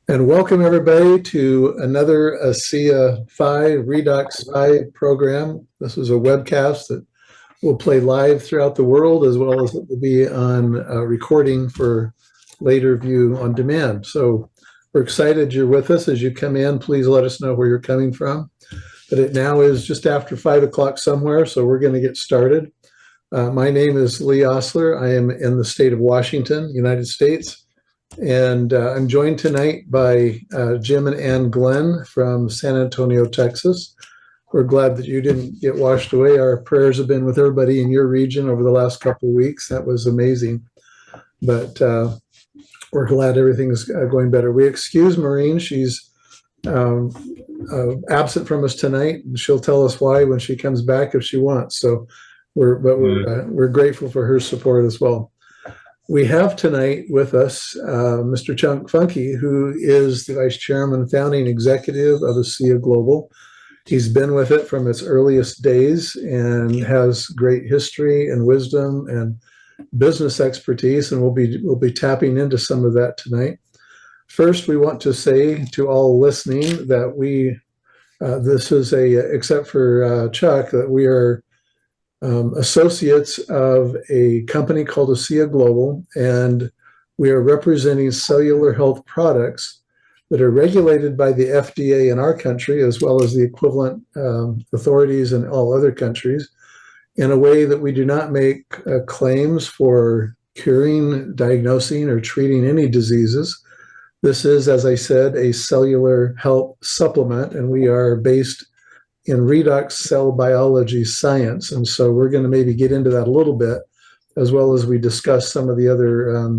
And welcome everybody to another Asea Phi Redox Phi program. This is a webcast that will play live throughout the world, as well as it will be on recording for later view on demand. So we're excited you're with us. As you come in, please let us know where you're coming from. But it now is just after 5 o'clock somewhere, so we're going to get started. My name is Lee Osler. I am in the state of Washington, United States. And I'm joined tonight by Jim and Ann Glenn from San Antonio, Texas. We're glad that you didn't get washed away. Our prayers have been with everybody in your region over the last couple of weeks. That was amazing. But we're glad everything's going better. We excuse Maureen. She's absent from us tonight, and she'll tell us why when she comes back if she wants. So we're grateful for her support as well. We have tonight with us Mr. Chuck Funke, who is the Vice Chairman and Founding Executive of Aseaglobal. He's been with it from its earliest days and has great history and wisdom and business expertise, and we'll be tapping into some of that tonight. First, we want to say to all listening that this is except for Chuck, that we are associates of a company called Aseaglobal, and we are representing cellular health products that are regulated by the FDA in our country, as well as the equivalent authorities in all other countries, in a way that we do not make claims for curing, diagnosing, or treating any diseases. This is, as I said, a cellular health supplement, and we are based in redox cell biology science. And so we're going to maybe get into that a little bit, as well as we discuss some of the other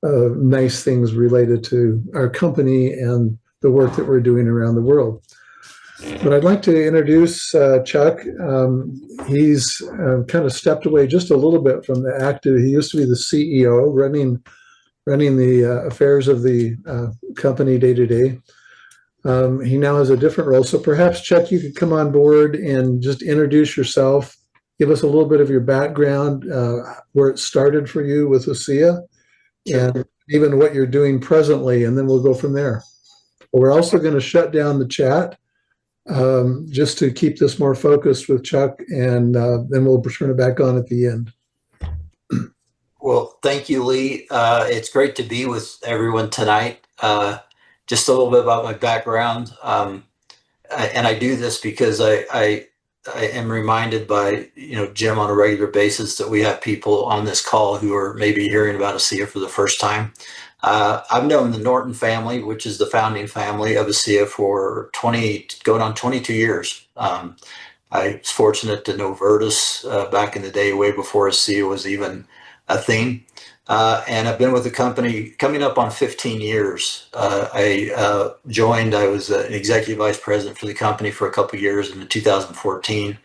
nice things related to our company and the work that we're doing around the world. But I'd like to introduce Chuck. He's kind of stepped away just a little bit from the active. He used to be the CEO, running the affairs of the company day to day. He now has a different role. So perhaps, Chuck, you could come on board and just introduce yourself, give us a little bit of your background, where it started for you with Asea, and even what you're doing presently, and then we'll go from there. We're also going to shut down the chat just to keep this more focused with Chuck, and then we'll turn it back on at the end. Well, thank you, Lee. It's great to be with everyone tonight. Just a little bit about my background. And I do this because I am reminded by, Jim on a regular basis that we have people on this call who are maybe hearing about Asea for the first time. I've known the Norton family, which is the founding family of Asea, for going on 22 years. I was fortunate to know Virtus back in the day, way before Asea was even a thing. And I've been with the company coming up on 15 years. I was an executive vice president for the company for a couple of years, and in 2014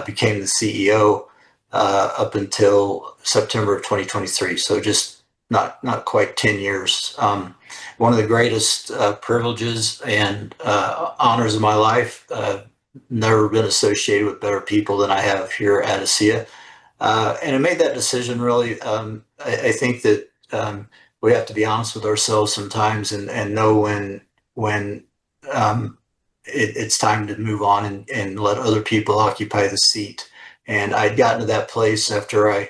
became the CEO up until September of 2023. So just not quite 10 years. One of the greatest privileges and honors of my life. Never been associated with better people than I have here at Asea. And I made that decision really. I think that we have to be honest with ourselves sometimes and know when it's time to move on and let other people occupy the seat. And I'd gotten to that place after I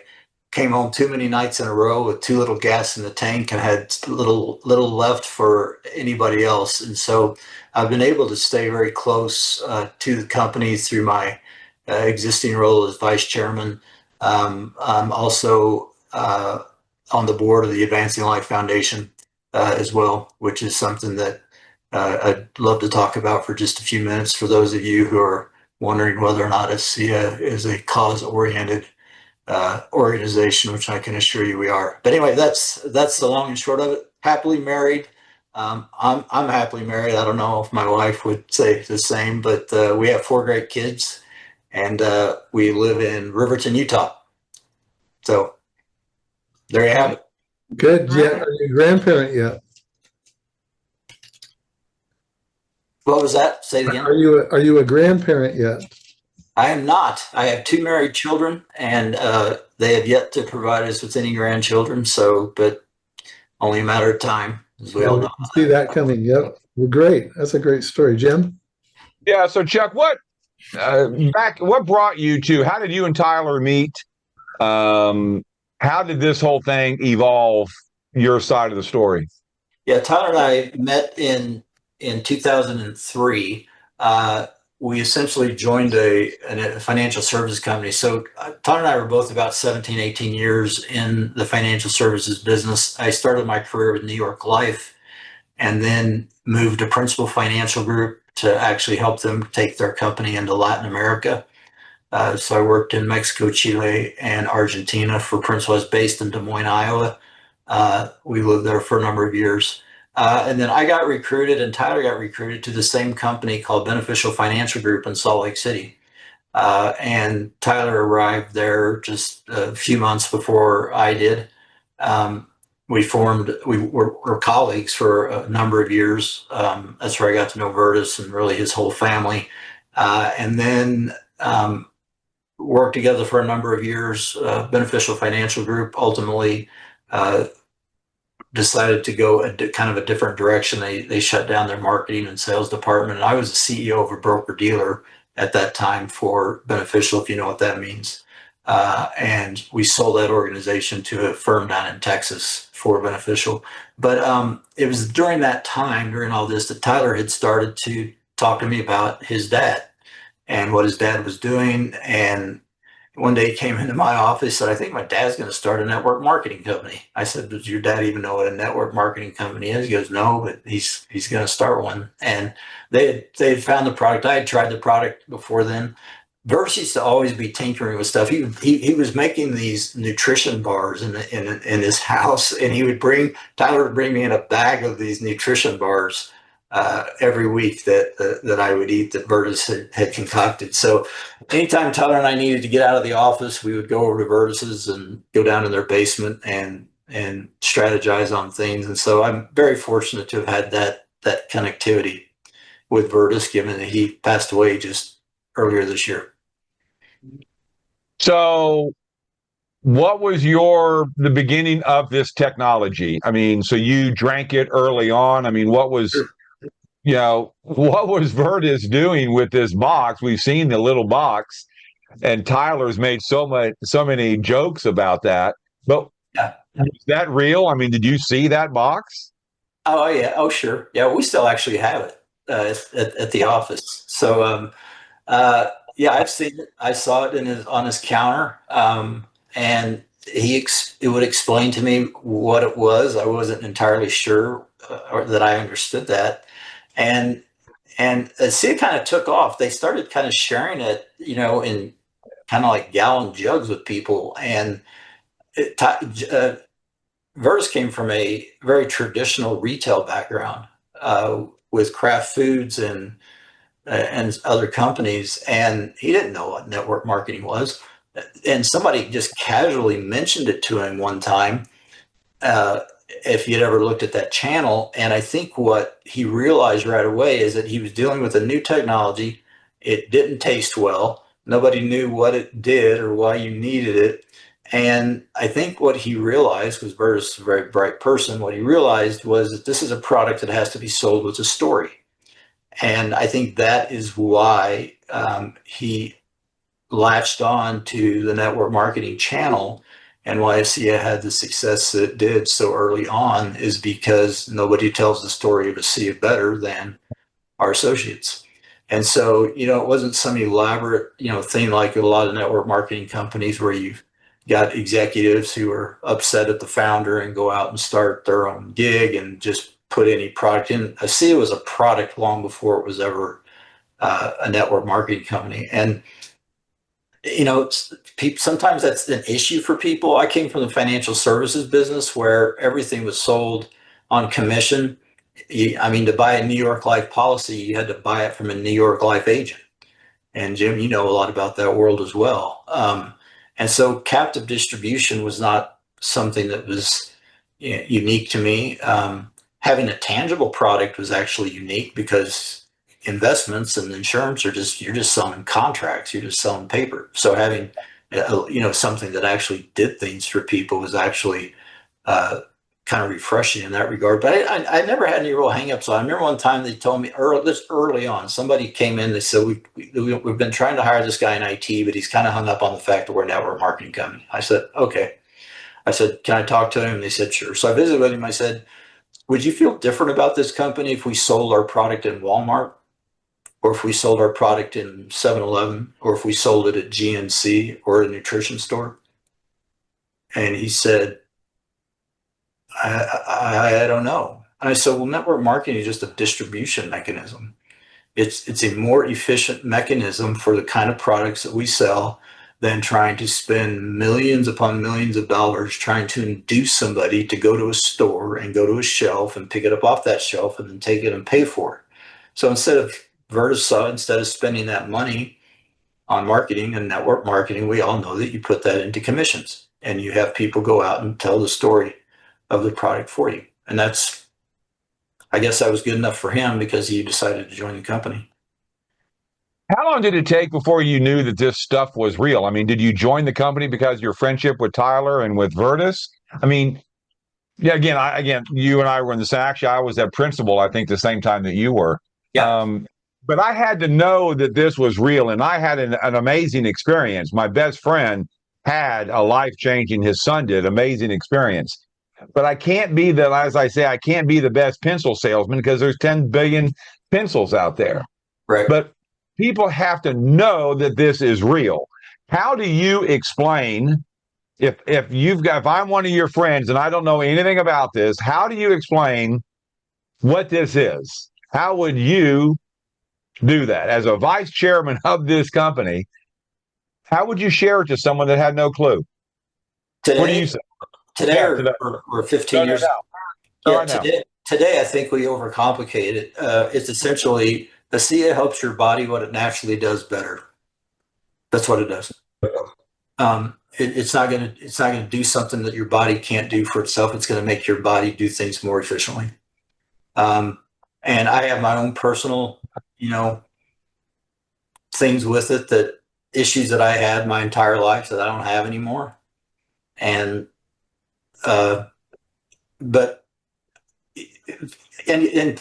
came home too many nights in a row with too little gas in the tank and had little left for anybody else. And so I've been able to stay very close to the company through my existing role as vice chairman. I'm also on the board of the Advancing Life Foundation as well, which is something that I'd love to talk about for just a few minutes for those of you who are wondering whether or not Asea is a cause-oriented organization, which I can assure you we are. But anyway, that's the long and short of it. Happily married. I'm happily married. I don't know if my wife would say the same, but we have 4 great kids, and we live in Riverton, Utah. So there you have it. Good. Yeah. Are you a grandparent yet? What was that? Say it again. Are you a grandparent yet? I am not. I have 2 married children, and they have yet to provide us with any grandchildren. So, but only a matter of time. as we all We know. can see that coming. Yep. Well, great. That's a great story, Jim. Yeah. So Chuck, what brought you to? How did you and Tyler meet? How did this whole thing evolve? Your side of the story. Yeah, Tyler and I met in 2003. We essentially joined a financial services company. So Tyler and I were both about 17, 18 years in the financial services business. I started my career with New York Life and then moved to Principal Financial Group to actually help them take their company into Latin America. So I worked in Mexico, Chile, and Argentina for Principal. I was based in Des Moines, Iowa. We lived there for a number of years. And then I got recruited and Tyler got recruited to the same company called Beneficial Financial Group in Salt Lake City. And Tyler arrived there just a few months before I did. We were colleagues for a number of years. That's where I got to know Vertus and really his whole family. And then worked together for a number of years. Beneficial Financial Group ultimately decided to go kind of a different direction. They shut down their marketing and sales department. And I was the CEO of a broker dealer at that time for Beneficial, if you know what that means. And we sold that organization to a firm down in Texas for Beneficial. But it was during that time, during all this, that Tyler had started to talk to me about his dad and what his dad was doing. And one day he came into my office and said, I think my dad's going to start a network marketing company. I said, does your dad even know what a network marketing company is? He goes, no, but he's going to start one. And they had found the product. I had tried the product before then. Verse used to always be tinkering with stuff. He was making these nutrition bars in his house, and Tyler would bring me in a bag of these nutrition bars every week that I would eat that Vertus had concocted. So anytime Tyler and I needed to get out of the office, we would go over to Vertus's and go down in their basement and strategize on things. And so I'm very fortunate to have had that connectivity with Vertus, given that he passed away just earlier this year. So what was the beginning of this technology? I mean, so you drank it early on. I mean, what was Vertus doing with this box? We've seen the little box, and Tyler's made so many jokes about that. But Yeah. is that real? I mean, did you see that box? Oh yeah. Oh sure. Yeah, we still actually have it at the office. So yeah, I've seen it. I saw it on his counter, and it would explain to me what it was. I wasn't entirely sure or that I understood that, and Asea kind of took off. They started kind of sharing it, in kind of like gallon jugs with people, and Vertus came from a very traditional retail background with Kraft Foods and other companies, and he didn't know what network marketing was. And somebody just casually mentioned it to him one time, if you'd ever looked at that channel. And I think what he realized right away is that he was dealing with a new technology. It didn't taste well. Nobody knew what it did or why you needed it. And I think what he realized was, Vertus is a very bright person. What he realized was that this is a product that has to be sold with a story. And I think that is why he latched on to the network marketing channel, and why Asea had the success that it did so early on is because nobody tells the story of Asea better than our associates. And so, it wasn't some elaborate, thing like a lot of network marketing companies where you've got executives who are upset at the founder and go out and start their own gig and just put any product in. Asea was a product long before it was ever a network marketing company. And, sometimes that's an issue for people. I came from the financial services business where everything was sold on commission. To buy a New York Life policy, you had to buy it from a New York Life agent. And Jim, you know a lot about that world as well. And so captive distribution was not something that was unique to me. Having a tangible product was actually unique because investments and insurance you're just selling contracts, you're just selling paper. So having something that actually did things for people was actually kind kind of refreshing in that regard. But I never had any real hangups. So I remember one time they told me early on, somebody came in, they said, we've been trying to hire this guy in IT, but he's kind of hung up on the fact that we're a network marketing company. I said, okay. I said, can I talk to him? And they said, sure. So I visited with him. I said, would you feel different about this company if we sold our product in Walmart, or if we sold our product in 7-Eleven, or if we sold it at GNC or a nutrition store? And he said, I don't know. And I said, well, network marketing is just a distribution mechanism. It's a more efficient mechanism for the kind of products that we sell than trying to spend millions upon millions of dollars trying to induce somebody to go to a store and go to a shelf and pick it up off that shelf and then take it and pay for it. So instead of spending that money on marketing and network marketing, we all know that you put that into commissions and you have people go out and tell the story of the product for you. And that's, I guess that was good enough for him because he decided to join the company. How long did it take before you knew that this stuff was real? I mean, did you join the company because of your friendship with Tyler and with Virtus? I mean, yeah, again, you and I were in the same. Actually, I was at Principal, I think, the same time that you were. Yeah. But I had to know that this was real, and I had an amazing experience. My best friend had a life-changing, his son did, amazing experience. But I can't be as I say, I can't be the best pencil salesman because there's 10 billion pencils out there. Right. But people have to know that this is real. How do you explain if I'm one of your friends and I don't know anything about this, how do you explain what this is? How would you do that as a vice chairman of this company? How would you share it to someone that had no clue? Today, what do you say? Today, Yeah, or 15 years ago? Yeah, today, I think we overcomplicate it. It's essentially, Asea helps your body what it naturally does better. That's what it does. It's not going to do something that your body can't do for itself. It's going to make your body do things more efficiently. And I have my own personal, things with it, that issues that I had my entire life that I don't have anymore. And but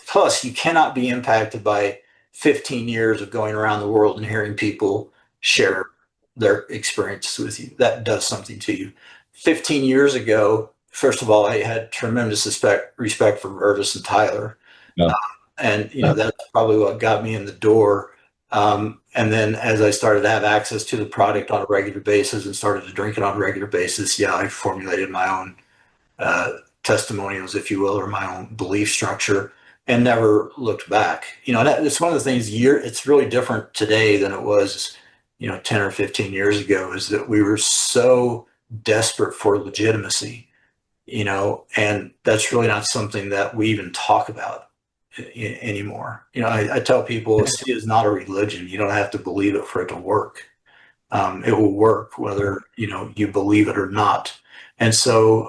plus, you cannot be impacted by 15 years of going around the world and hearing people share their experiences with you. That does something to you. 15 years ago, first of all, I had tremendous respect for Virtus and Tyler. Yeah. And that's probably what got me in the door. And then as I started to have access to the product on a regular basis and started to drink it on a regular basis, I formulated my own testimonials, if you will, or my own belief structure, and never looked back. It's one of the things it's really different today than it was, 10 or 15 years ago, is that we were so desperate for legitimacy, and that's really not something that we even talk about anymore. I tell people, it is not a religion. You don't have to believe it for it to work. It will work whether, you believe it or not. And so,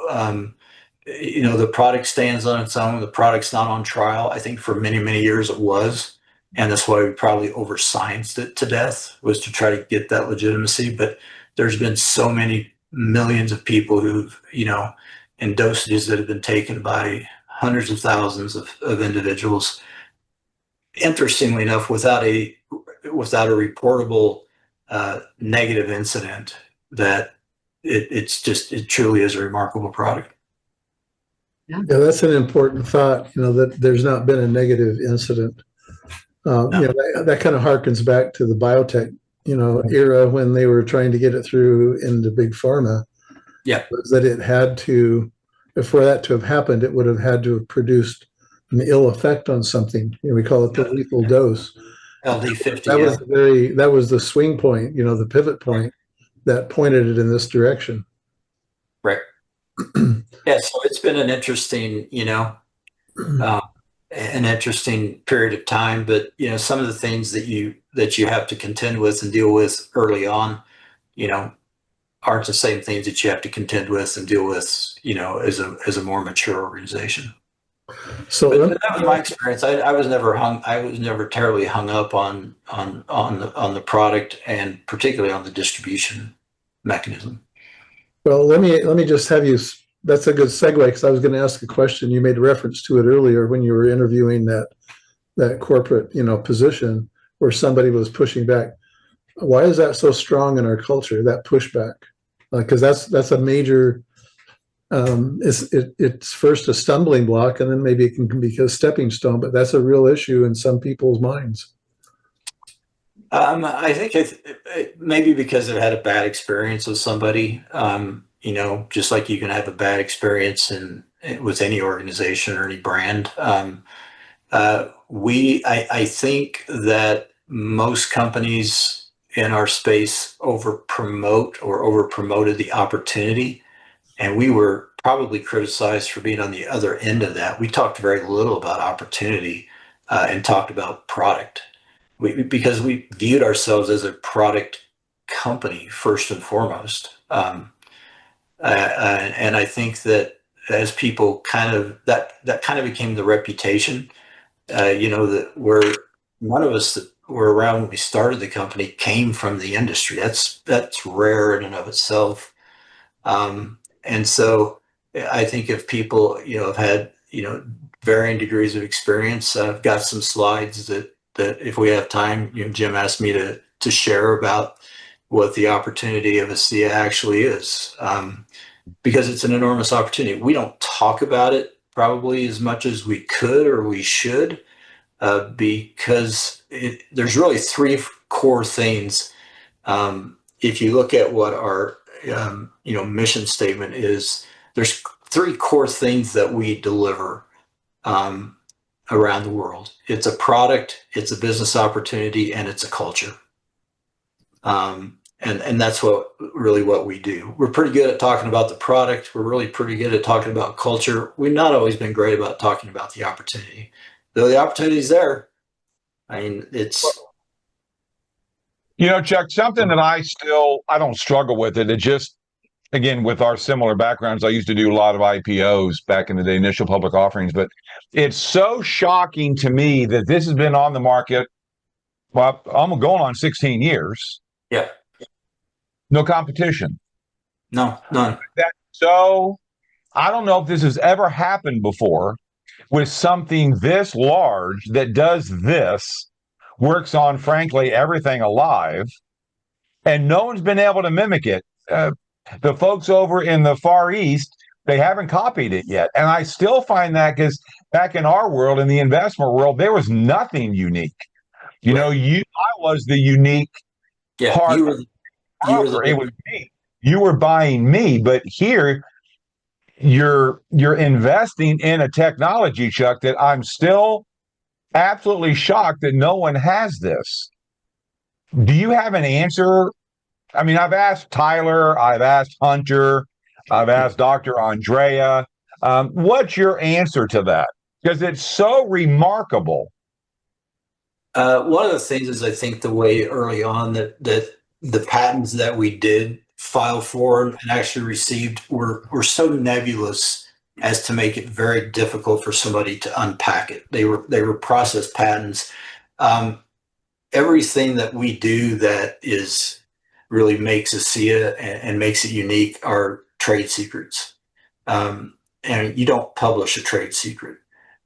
the product stands on its own. The product's not on trial. I think for many, many years it was. And that's why we probably over-scienced it to death, was to try to get that legitimacy. But there's been so many millions of people who've, in dosages that have been taken by hundreds of thousands of individuals, interestingly enough, without a reportable negative incident, that it truly is a remarkable product. Yeah, that's an important thought, that there's not been a negative incident. No. That kind of harkens back to the biotech, era when they were trying to get it through into big pharma. Yeah. Was that it had to, for that to have happened, it would have had to have produced an ill effect on something. We call it the lethal dose. LD50. That was the swing point, the pivot point that pointed it in this direction. Right. Yeah. So it's been an interesting, an interesting period of time, but some of the things that you have to contend with and deal with early on, aren't the same things that you have to contend with and deal with, as a more mature organization. So that was my experience. I was never terribly hung up on the product, and particularly on the distribution mechanism. Well, let me just have you that's a good segue, because I was going to ask a question. You made reference to it earlier when you were interviewing that corporate, position where somebody was pushing back. Why is that so strong in our culture, that pushback? Because that's a major. It's first a stumbling block, and then maybe it can be a stepping stone. But that's a real issue in some people's minds. I think maybe because I've had a bad experience with somebody, just like you can have a bad experience with any organization or any brand. I think that most companies in our space over promoted the opportunity, and we were probably criticized for being on the other end of that. We talked very little about opportunity and talked about product. Because we viewed ourselves as a product company first and foremost. And I think that as people that kind of became the reputation, that none of us that were around when we started the company came from the industry. That's rare in and of itself. And so I think if people, have had, varying degrees of experience, I've got some slides that if we have time, Jim asked me to share about what the opportunity of Asea actually is, because it's an enormous opportunity. We don't talk about it probably as much as we could or we should, because there's really three core things. If you look at what our mission statement is, there's three core things that we deliver around the world. It's a product, it's a business opportunity, and it's a culture. And that's what we do. We're pretty good at talking about the product. We're really pretty good at talking about culture. We've not always been great about talking about the opportunity. Though the opportunity's there. I mean, it's... Chuck, something that I don't struggle with it. It just, again, with our similar backgrounds, I used to do a lot of IPOs back in the day, initial public offerings, but it's so shocking to me that this has been on the market. Well, I'm going on 16 years. Yeah. No competition. No, none. So I don't know if this has ever happened before with something this large that does this, works on, frankly, everything alive, and no one's been able to mimic it. The folks over in the Far East, they haven't copied it yet. And I still find that, because back in our world, in the investment world, there was nothing unique. I was the unique part. You were It was me. You were buying me, but here you're investing in a technology, Chuck, that I'm still absolutely shocked that no one has this. Do you have an answer? I mean, I've asked Tyler, I've asked Hunter, I've asked Dr. Andrea. What's your answer to that? Because it's so remarkable. One of the things is, I think, the way early on that the patents that we did file for and actually received were so nebulous as to make it very difficult for somebody to unpack it. They were process patents. Everything that we do that really makes Asea and makes it unique are trade secrets. And you don't publish a trade secret.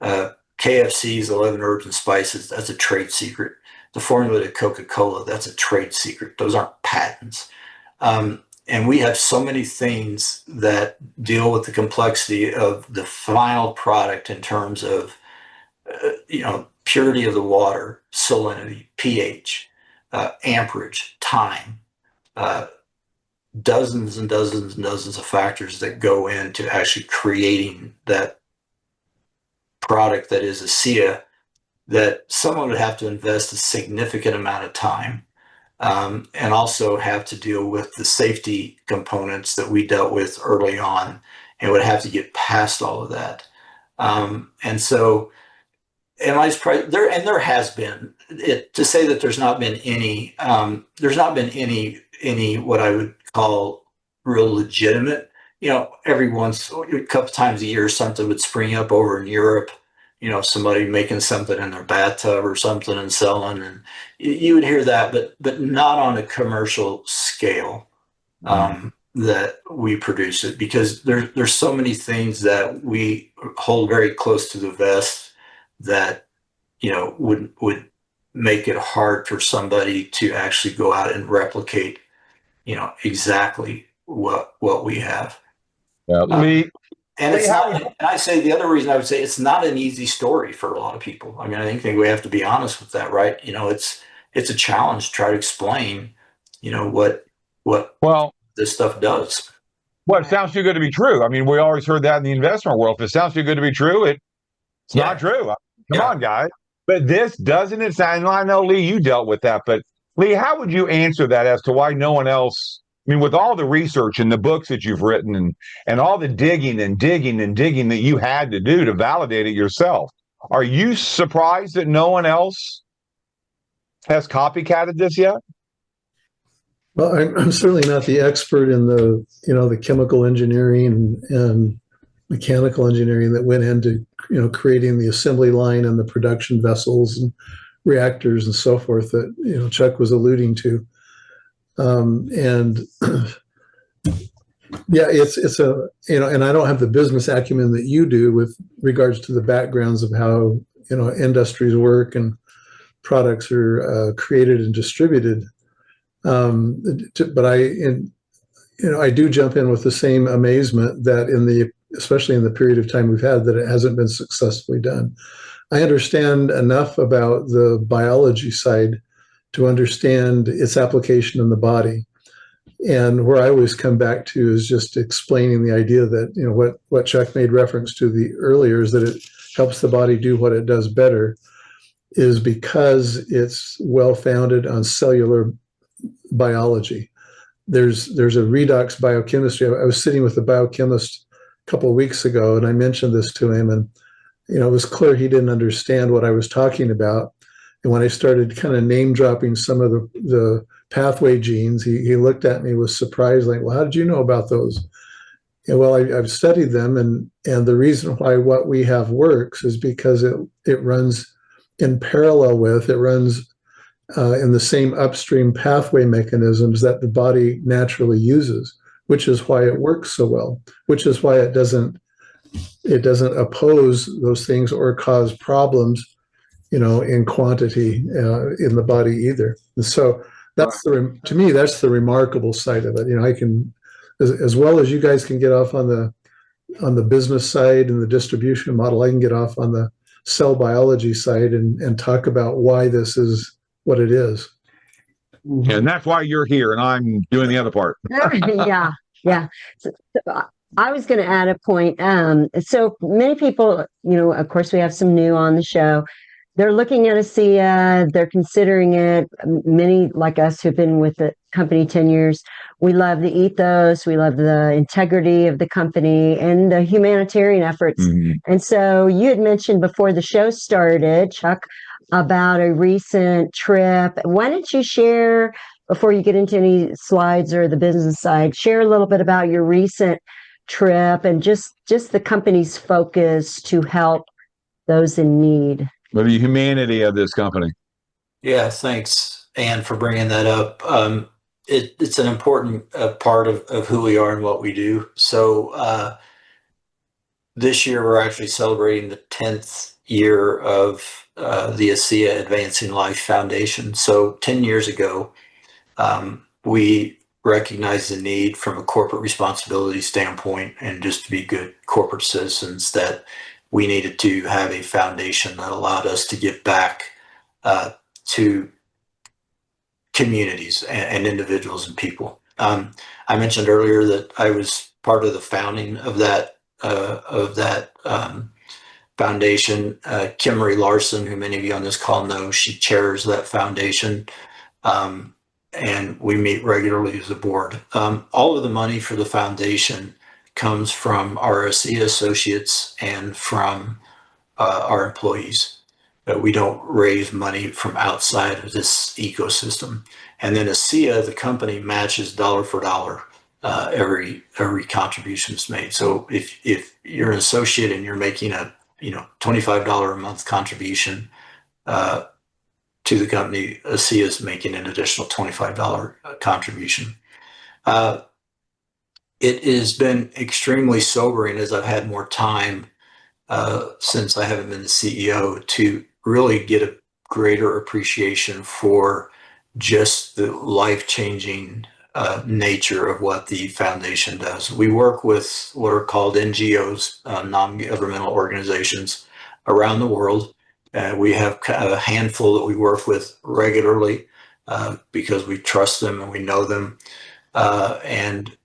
KFC's 11 herbs and spices, that's a trade secret. The formula to Coca-Cola, that's a trade secret. Those aren't patents. And we have so many things that deal with the complexity of the final product in terms of, purity of the water, salinity, pH, amperage, time, dozens and dozens and dozens of factors that go into actually creating that product that is Asea, that someone would have to invest a significant amount of time, and also have to deal with the safety components that we dealt with early on, and would have to get past all of that. And so, am I surprised? There has been to say that there's not been any what I would call real legitimate. Every a couple times a year, something would spring up over in Europe. Somebody making something in their bathtub or something and selling, and you would hear that, but not on a commercial scale. that we produce it, because there's so many things that we hold very close to the vest that, you know, would make it hard for somebody to actually go out and replicate, you know, exactly what we have. Lee, And it's not, and I say the other reason I would say it's not an easy story for a lot of people. I mean, I think we have to be honest with that, right? You know, it's a challenge to try to explain, you know, what well, this stuff does. well, it sounds too good to be true. I mean, we always heard that in the investment world. If it sounds too good to be true, it's not true. Come on, guys. But this doesn't it sound? I know, Lee, you dealt with that, but Lee, how would you answer that as to why no one else? I mean, with all the research and the books that you've written and all the digging that you had to do to validate it yourself, are you surprised that no one else has copycatted this yet? Well, I'm certainly not the expert in the, you know, the chemical engineering and mechanical engineering that went into, you know, creating the assembly line and the production vessels and reactors and so forth that, you know, Chuck was alluding to. And yeah, it's a, you know, and I don't have the business acumen that you do with regards to the backgrounds of how, you know, industries work and products are created and distributed. But you know, I do jump in with the same amazement that especially in the period of time we've had, that it hasn't been successfully done. I understand enough about the biology side to understand its application in the body. And where I always come back to is just explaining the idea that, you know, what Chuck made reference to the earlier is that it helps the body do what it does better, is because it's well founded on cellular biology. There's a redox biochemistry. I was sitting with a biochemist a couple of weeks ago, and I mentioned this to him, and, you know, it was clear he didn't understand what I was talking about. And when I started kind of name dropping some of the pathway genes, he looked at me with surprise, like, "Well, how did you know about those?" And, well, I've studied them, and the reason why what we have works is because it runs in parallel with, it runs in the same upstream pathway mechanisms that the body naturally uses, which is why it works so well, which is why it doesn't oppose those things or cause problems, you know, in quantity in the body either. And so to me, that's the remarkable side of it. You know, I can, as well as you guys can get off on the business side and the distribution model, I can get off on the cell biology side and talk about why this is what it is. And that's why you're here, and I'm doing the other part. Yeah. So, I was going to add a point. So many people, you know, of course, we have some new on the show. They're looking at Asea. They're considering it. Many like us who've been with the company 10 years, we love the ethos. We love the integrity of the company and the humanitarian efforts. Mm-hmm. And so you had mentioned before the show started, Chuck, about a recent trip. Why don't you share, before you get into any slides or the business side, share a little bit about your recent trip and just the company's focus to help those in need. The humanity of this company. Yeah, thanks, Anne, for bringing that up. It's an important part of who we are and what we do. So this year we're actually celebrating the 10th year of the Asea Advancing Life Foundation. So 10 years ago, we recognized the need from a corporate responsibility standpoint and just to be good corporate citizens that we needed to have a foundation that allowed us to give back to communities and individuals and people. I mentioned earlier that I was part of the founding of that foundation. Kimmery Larson, who many of you on this call know, she chairs that foundation. And we meet regularly as a board. All of the money for the foundation comes from our Asea associates and from our employees. We don't raise money from outside of this ecosystem. And then Asea, the company, matches dollar for dollar every contribution is made. So if you're an associate and you're making a $25 a month contribution to the company, Asea is making an additional $25 contribution. It has been extremely sobering as I've had more time since I haven't been the CEO to really get a greater appreciation for just the life-changing nature of what the foundation does. We work with what are called NGOs, non-governmental organizations around the world. We have a handful that we work with regularly because we trust them and we know them. And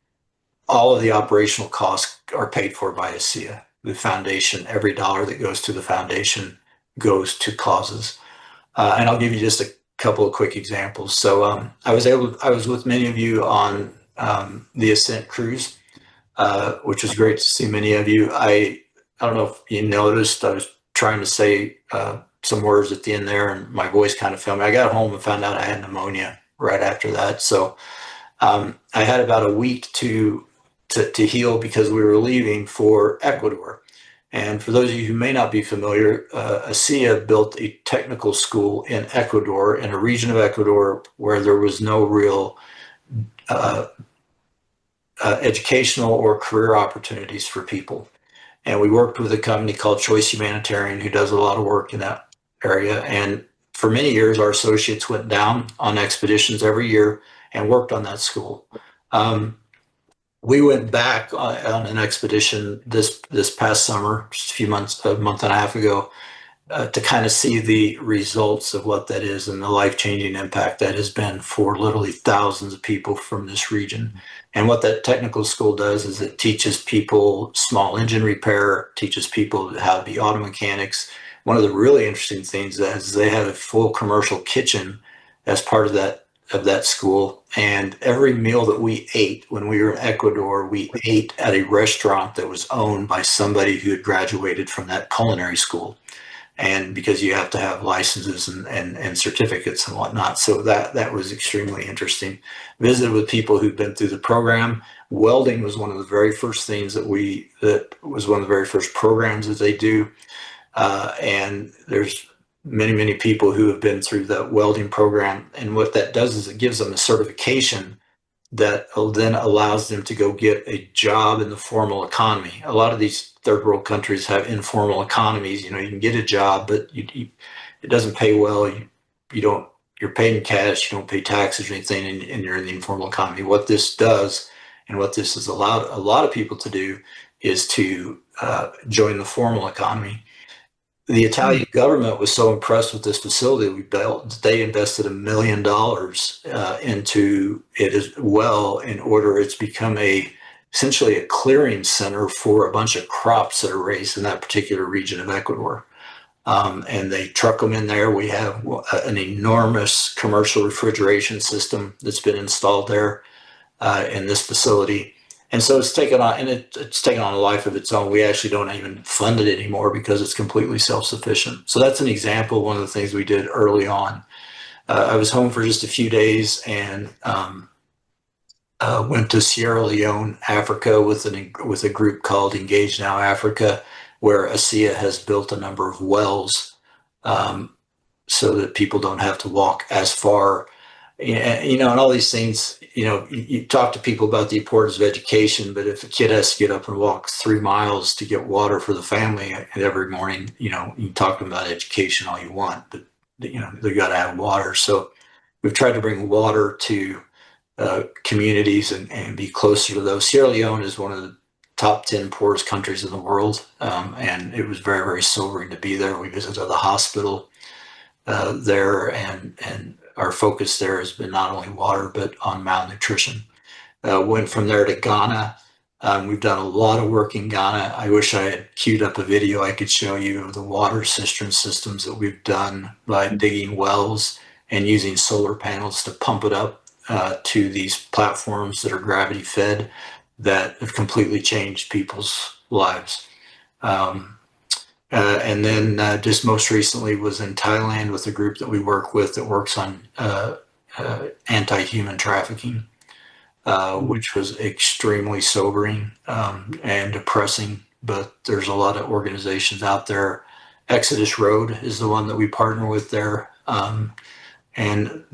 all of the operational costs are paid for by Asea. The foundation, every dollar that goes to the foundation goes to causes. And I'll give you just a couple of quick examples. So I was with many of you on the Ascent cruise, which was great to see many of you. I don't know if you noticed, I was trying to say some words at the end there, and my voice kind of failed me. I got home and found out I had pneumonia right after that. So I had about a week to heal because we were leaving for Ecuador. And for those of you who may not be familiar, Asea built a technical school in Ecuador, in a region of Ecuador where there was no real educational or career opportunities for people. And we worked with a company called Choice Humanitarian who does a lot of work in that area. And for many years, our associates went down on expeditions every year and worked on that school. We went back on an expedition this past summer, just a month and a half ago, to kind of see the results of what that is and the life-changing impact that has been for literally thousands of people from this region. And what that technical school does is it teaches people small engine repair, teaches people how to be auto mechanics. One of the really interesting things is they have a full commercial kitchen as part of that school. And every meal that we ate when we were in Ecuador, we ate at a restaurant that was owned by somebody who had graduated from that culinary school. And because you have to have licenses and certificates and whatnot. So that was extremely interesting. Visited with people who've been through the program. Welding was one of the very first things that was one of the very first programs that they do. And there's many people who have been through the welding program. And what that does is it gives them a certification that then allows them to go get a job in the formal economy. A lot of these third world countries have informal economies. You can get a job, but it doesn't pay well. You're paid in cash. You don't pay taxes or anything, and you're in the informal economy. What this does, and what this has allowed a lot of people to do, is to join the formal economy. The Italian government was so impressed with this facility we built, they invested $1 million into it as well. It's become essentially a clearing center for a bunch of crops that are raised in that particular region of Ecuador. And they truck them in there. We have an enormous commercial refrigeration system that's been installed there in this facility. And so it's taken on a life of its own. We actually don't even fund it anymore because it's completely self-sufficient. So that's an example of one of the things we did early on. I was home for just a few days and went to Sierra Leone, Africa, with a group called Engage Now Africa, where Asea has built a number of wells so that people don't have to walk as far. And all these things, you talk to people about the importance of education, but if a kid has to get up and walk 3 miles to get water for the family every morning, you can talk to them about education all you want, but they got to have water. So we've tried to bring water to communities and be closer to those. Sierra Leone is one of the top 10 poorest countries in the world, and it was very, very sobering to be there. We visited the hospital there, and our focus there has been not only water, but on malnutrition. Went from there to Ghana. We've done a lot of work in Ghana. I wish I had queued up a video I could show you of the water cistern systems that we've done by digging wells and using solar panels to pump it up to these platforms that are gravity fed that have completely changed people's lives. And then just most recently was in Thailand with a group that we work with that works on anti-human trafficking, which was extremely sobering and depressing. But there's a lot of organizations out there. Exodus Road is the one that we partner with there. And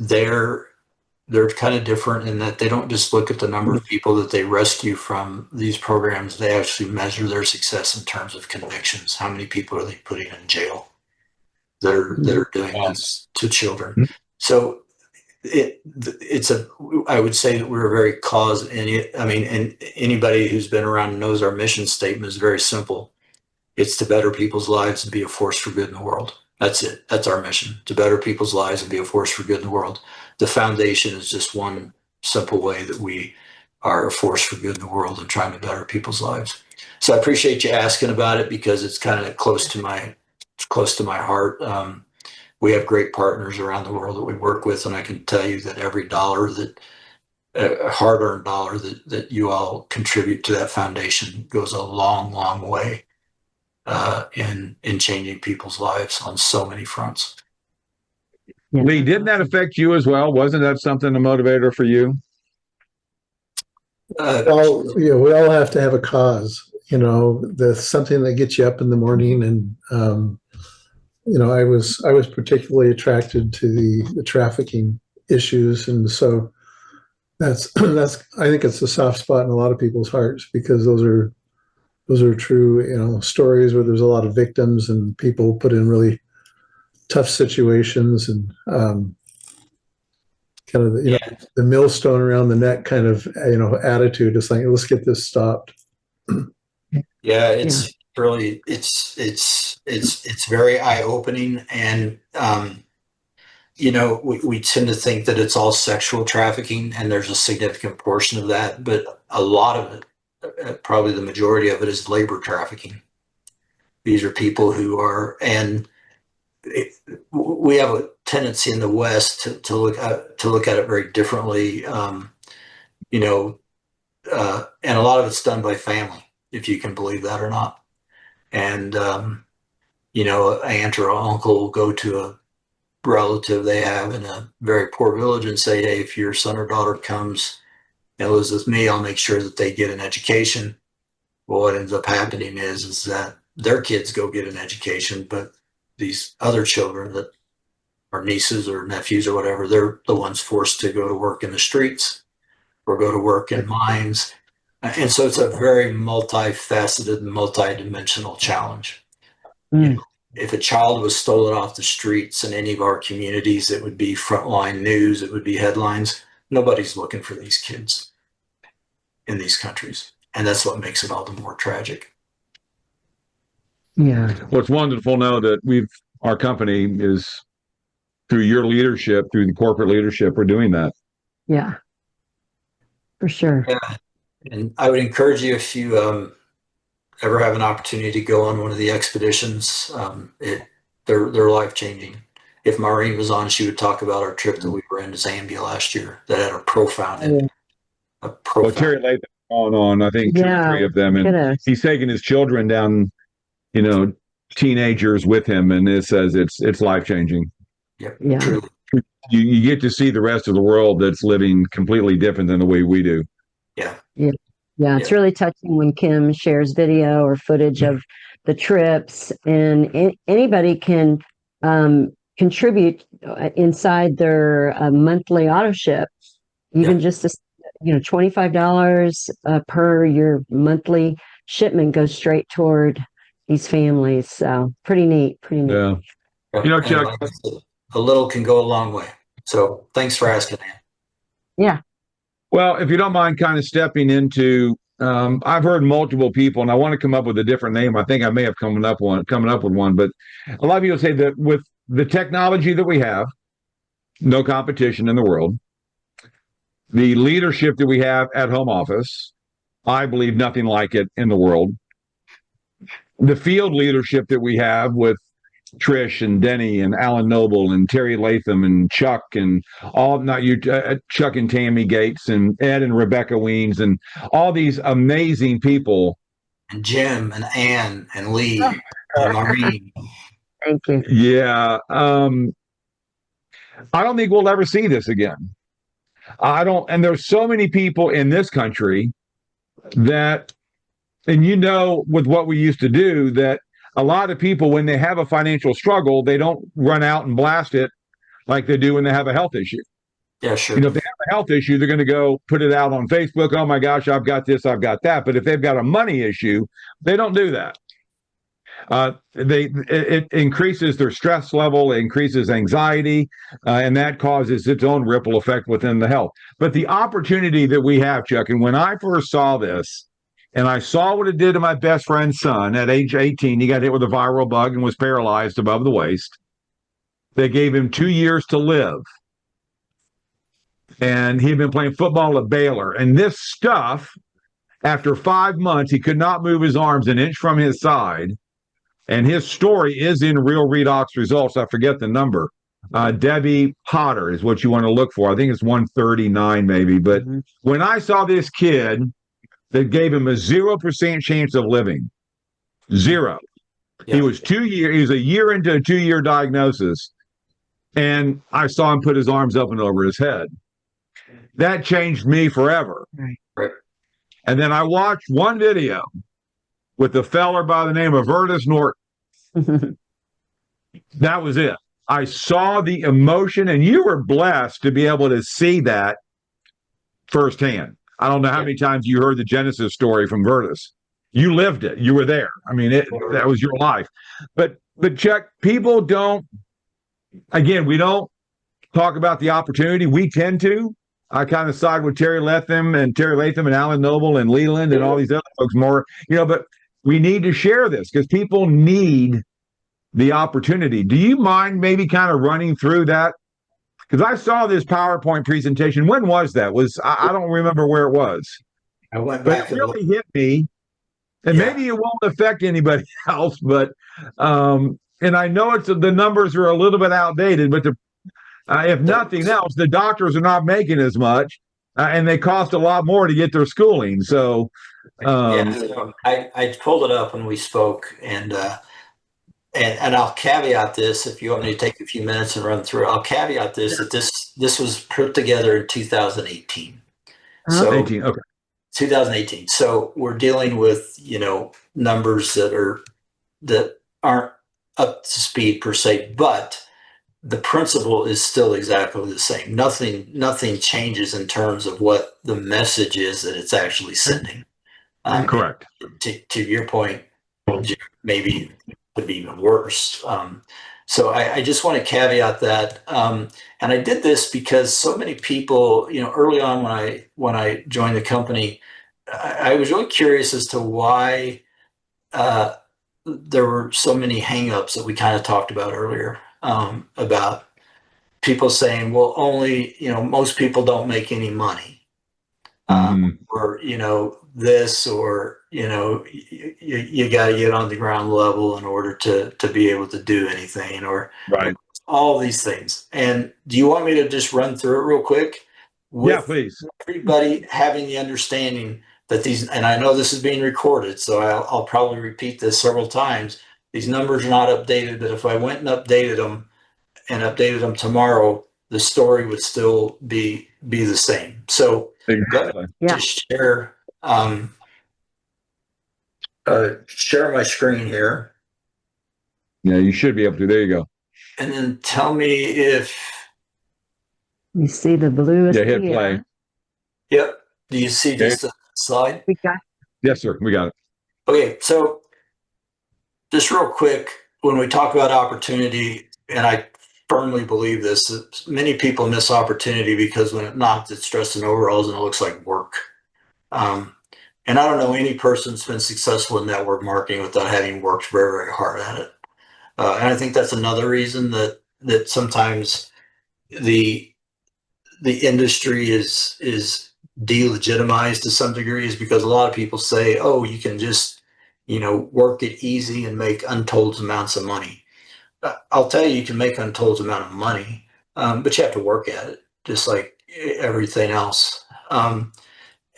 they're kind of different in that they don't just look at the number of people that they rescue from these programs. They actually measure their success in terms of convictions. How many people are they putting in jail that are doing this to children? So I would say that we're very and anybody who's been around knows our mission statement is very simple. It's to better people's lives and be a force for good in the world. That's it. That's our mission, to better people's lives and be a force for good in the world. The foundation is just one simple way that we are a force for good in the world and trying to better people's lives. So I appreciate you asking about it because it's kind of close to my heart. We have great partners around the world that we work with, and I can tell you that every dollar hard-earned dollar that you all contribute to that foundation goes a long, long way in changing people's lives on so many fronts. Yeah. Lee, didn't that affect you as well? Wasn't that something a motivator for you? Well, we all have to have a cause. There's something that gets you up in the morning, and I was particularly attracted to the trafficking issues, and so that's I think it's a soft spot in a lot of people's hearts because those are true stories where there's a lot of victims and people put in really tough situations, and kind of the millstone around the neck kind of attitude. It's like, let's get this stopped. Yeah, it's really it's very eye-opening, and we tend to think that it's all sexual trafficking, and there's a significant portion of that, but a lot of it, probably the majority of it, is labor trafficking. These are people who are, and we have a tendency in the West to look at it very differently, and a lot of it's done by family, if you can believe that or not. And an aunt or uncle will go to a relative they have in a very poor village and say, hey, if your son or daughter comes and lives with me, I'll make sure that they get an education. Well, what ends up happening is that their kids go get an education, but these other children that are nieces or nephews or whatever, they're the ones forced to go to work in the streets or go to work in mines. And so it's a very multifaceted, multidimensional challenge. If a child was stolen off the streets in any of our communities, it would be frontline news, it would be headlines. Nobody's looking for these kids in these countries. And that's what makes it all the more tragic. Yeah. Well, it's wonderful to know that our company is, through your leadership, through the corporate leadership, we're doing that. Yeah. For sure. Yeah. And I would encourage you, if you ever have an opportunity to go on one of the expeditions, they're life-changing. If Maureen was on, she would talk about our trip that we were in Zambia last year that had a profound. Well, Terry Latham on, I think, 2 or 3 of them, and he's taking his children down, teenagers with him, and it says it's life-changing. Yep. Yeah. Truly. You get to see the rest of the world that's living completely different than the way we do. Yeah, it's really touching when Kim shares video or footage of the trips, and anybody can contribute inside their monthly auto ship, even just $25 per your monthly shipment goes straight toward these families. So pretty neat. Yeah. Chuck, a little can go a long way. So thanks for asking, man. Yeah. Well, if you don't mind kind of stepping into, I've heard multiple people, and I want to come up with a different name. I think I may have coming up with one, but a lot of people say that with the technology that we have, no competition in the world, the leadership that we have at home office, I believe nothing like it in the world. The field leadership that we have with Trish and Denny and Alan Noble and Terry Latham and Chuck and Chuck and Tammy Gates and Ed and Rebecca Weens and all these amazing people. And Jim and Ann and Lee and Maureen. Thank you. Yeah. I don't think we'll ever see this again. And there's so many people in this country that, and with what we used to do, that a lot of people, when they have a financial struggle, they don't run out and blast it like they do when they have a health issue. Yeah, sure. You know, if they have a health issue, they're going to go put it out on Facebook. Oh my gosh, I've got this, I've got that. But if they've got a money issue, they don't do that. It increases their stress level, it increases anxiety, and that causes its own ripple effect within the health. But the opportunity that we have, Chuck, and when I first saw this, and I saw what it did to my best friend's son at age 18, he got hit with a viral bug and was paralyzed above the waist. They gave him 2 years to live. And he had been playing football at Baylor. And this stuff, after 5 months, he could not move his arms an inch from his side. And his story is in Real Redox results. I forget the number. Debbie Potter is what you want to look for. I think it's 139 maybe. But when I saw this kid that gave him a 0% chance of living, zero. Yeah. He was a year into a 2-year diagnosis. And I saw him put his arms up and over his head. That changed me forever. Right. And then I watched one video with a feller by the name of Vertus Norton. That was it. I saw the emotion, and you were blessed to be able to see that firsthand. I don't know how many times you heard the Genesis story from Vertus. You lived it. You were there. I mean, that was your life. But Chuck, people don't, again, we don't talk about the opportunity. We tend to. I kind of side with Terry Latham and Alan Noble and Leland and all these other folks more, but we need to share this because people need the opportunity. Do you mind maybe kind of running through that? Because I saw this PowerPoint presentation. When was that? I don't remember where it was. I went back. But it really hit me. And maybe it won't affect anybody else, but and I know the numbers are a little bit outdated, but if nothing else, the doctors are not making as much, and they cost a lot more to get their schooling. So, I pulled it up when we spoke, and I'll caveat this. If you want me to take a few minutes and run through, I'll caveat this that this was put together in 2018. So 18, okay. 2018. So we're dealing with numbers that aren't up to speed per se, but the principle is still exactly the same. Nothing changes in terms of what the message is that it's actually sending. Correct. To your point, maybe it would be even worse. So I just want to caveat that. And I did this because so many people, early on when I joined the company, I was really curious as to why there were so many hangups that we kind of talked about earlier. About people saying, well, only, most people don't make any money, or, this, or, you got to get on the ground level in order to be able to do anything, or all these things. And do you want me to just run through it real quick? Yeah, please. Everybody having the understanding that and I know this is being recorded, so I'll probably repeat this several times. These numbers are not updated, but if I went and updated them tomorrow, the story would still be the same. So just share my screen here. Yeah, you should be able to. There you go. And then tell me if you see the bluest. Yeah, hit play. Yep. Do you see just a slide? We got. Yes, sir. We got it. Okay, so just real quick, when we talk about opportunity, and I firmly believe this, that many people miss opportunity because when it knocks, it's dressed in overalls and it looks like work. And I don't know any person that's been successful in network marketing without having worked very, very hard at it. And I think that's another reason that sometimes the industry is delegitimized to some degree, is because a lot of people say, oh, you can just work it easy and make untold amounts of money. I'll tell you can make untold amount of money, but you have to work at it, just like everything else.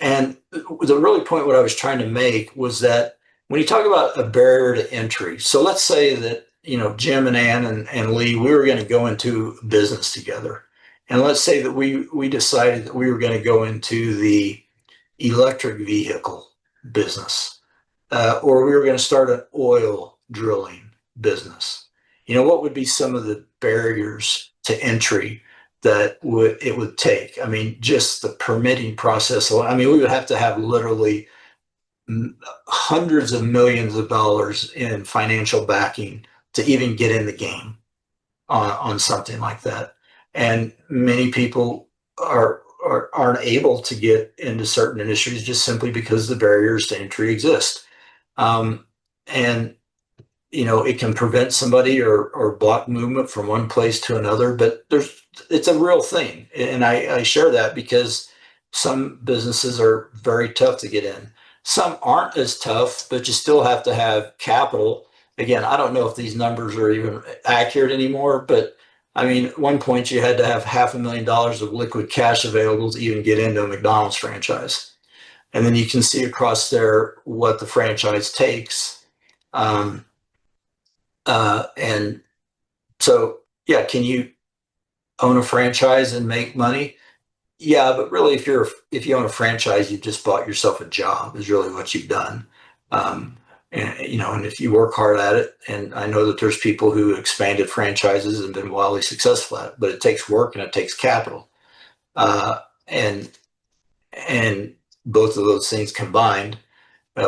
And the really point what I was trying to make was that when you talk about a barrier to entry, so let's say that, Jim and Ann and Lee, we were going to go into business together. And let's say that we decided that we were going to go into the electric vehicle business, or we were going to start an oil drilling business. What would be some of the barriers to entry that it would take. I mean, just the permitting process. I mean, we would have to have literally hundreds of millions of dollars in financial backing to even get in the game on something like that. And many people aren't able to get into certain industries just simply because the barriers to entry exist. And it can prevent somebody or block movement from one place to another, but it's a real thing. And I share that because some businesses are very tough to get in. Some aren't as tough, but you still have to have capital. Again, I don't know if these numbers are even accurate anymore, but I mean, at one point you had to have $500,000 of liquid cash available to even get into a McDonald's franchise. And then you can see across there what the franchise takes. And so, yeah, can you own a franchise and make money? Yeah, but really, if you own a franchise, you've just bought yourself a job. Is really what you've done. And if you work hard at it, and I know that there's people who expanded franchises and been wildly successful at it, but it takes work and it takes capital, and both of those things combined,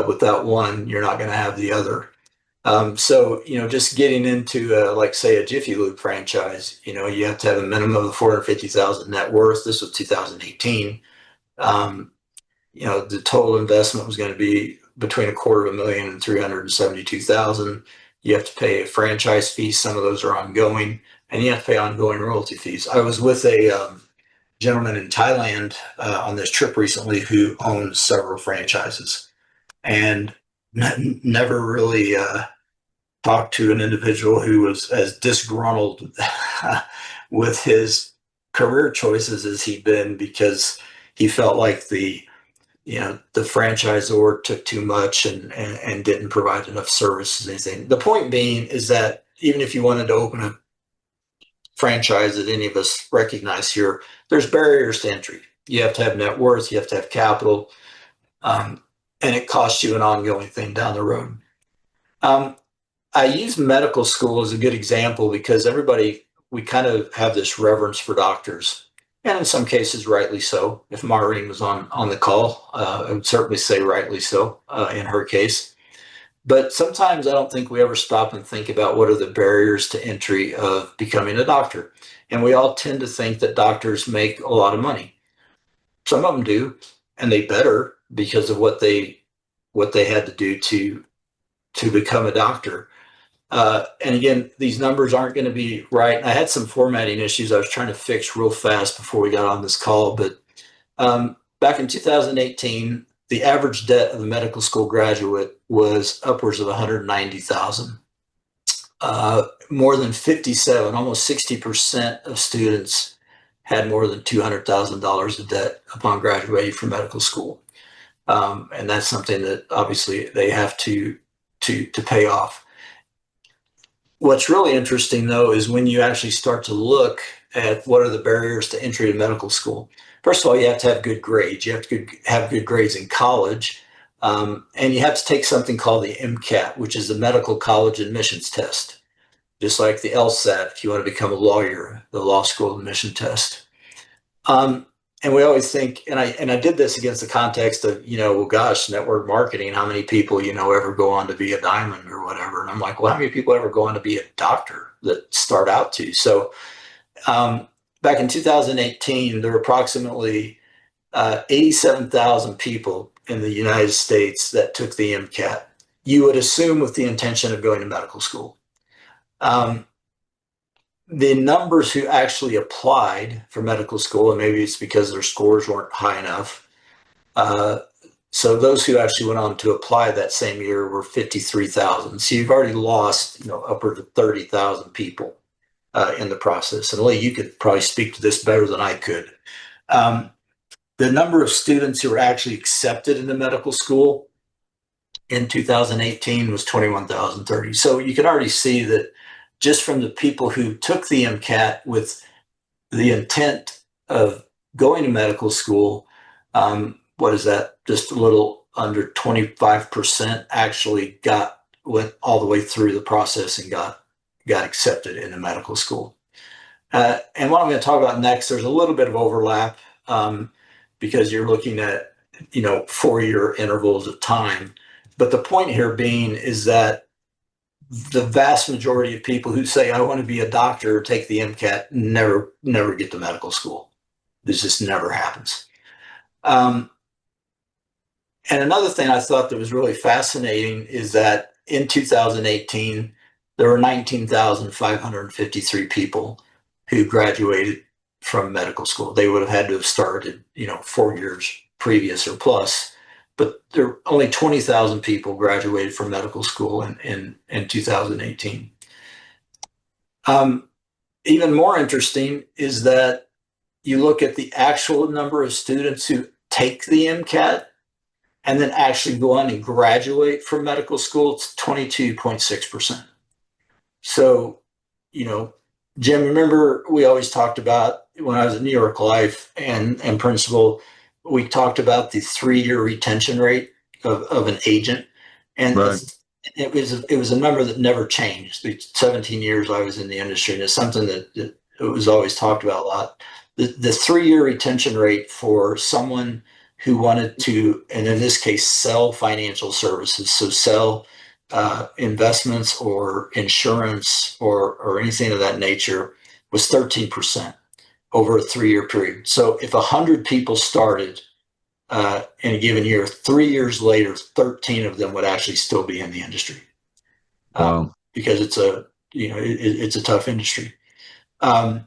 without one, you're not going to have the other. So, just getting into, like, say, a Jiffy Lube franchise, you have to have a minimum of 450,000 net worth. This was 2018. The total investment was going to be between $250,000 and 372,000. You have to pay a franchise fee. Some of those are ongoing, and you have to pay ongoing royalty fees. I was with a gentleman in Thailand on this trip recently who owns several franchises, and never really talked to an individual who was as disgruntled with his career choices as he'd been, because he felt like the franchisor took too much and didn't provide enough services and anything. The point being is that even if you wanted to open a franchise that any of us recognize here, there's barriers to entry. You have to have net worth, you have to have capital, and it costs you an ongoing thing down the road. I use medical school as a good example because we kind of have this reverence for doctors, and in some cases, rightly so. If Maureen was on the call, I would certainly say rightly so in her case. But sometimes I don't think we ever stop and think about what are the barriers to entry of becoming a doctor. And we all tend to think that doctors make a lot of money. Some of them do, and they better, because of what they had to do to become a doctor. And again, these numbers aren't going to be right. I had some formatting issues I was trying to fix real fast before we got on this call. But back in 2018, the average debt of a medical school graduate was upwards of $190,000. More than 57, almost 60% of students had more than $200,000 of debt upon graduating from medical school. And that's something that obviously they have to pay off. What's really interesting, though, is when you actually start to look at what are the barriers to entry to medical school. First of all, you have to have good grades. You have to have good grades in college. And you have to take something called the MCAT, which is the Medical College Admissions Test. Just like the LSAT, if you want to become a lawyer, the law school admission test. And we always think, and I did this against the context of, well, gosh, network marketing, how many people, ever go on to be a diamond or whatever? And I'm like, well, how many people ever go on to be a doctor that start out to? So back in 2018, there were approximately 87,000 people in the United States that took the MCAT. You would assume with the intention of going to medical school. The numbers who actually applied for medical school, and maybe it's because their scores weren't high enough. So those who actually went on to apply that same year were 53,000. So you've already lost, upward of 30,000 people in the process. And Lee, you could probably speak to this better than I could. The number of students who were actually accepted into medical school in 2018 was 21,030. So you can already see that just from the people who took the MCAT with the intent of going to medical school, what is that? Just a little under 25% actually went all the way through the process and got accepted into medical school. And what I'm going to talk about next, there's a little bit of overlap because you're looking at, 4-year intervals of time. But the point here being is that the vast majority of people who say, I want to be a doctor or take the MCAT never get to medical school. This just never happens. And another thing I thought that was really fascinating is that in 2018, there were 19,553 people who graduated from medical school. They would have had to have started, 4 years previous or plus, but there were only 20,000 people graduated from medical school in 2018. Even more interesting is that you look at the actual number of students who take the MCAT and then actually go on and graduate from medical school, it's 22.6%. So, Jim, remember we always talked about when I was at New York Life and principal, we talked about the 3-year retention rate of an agent. And Right. it was a number that never changed. The 17 years I was in the industry, and it's something that it was always talked about a lot. The 3-year retention rate for someone who wanted to, and in this case, sell financial services, so sell investments or insurance or anything of that nature, was 13% over a 3-year period. So if 100 people started in a given year, 3 years later, 13 of them would actually still be in the industry because it's a tough industry. So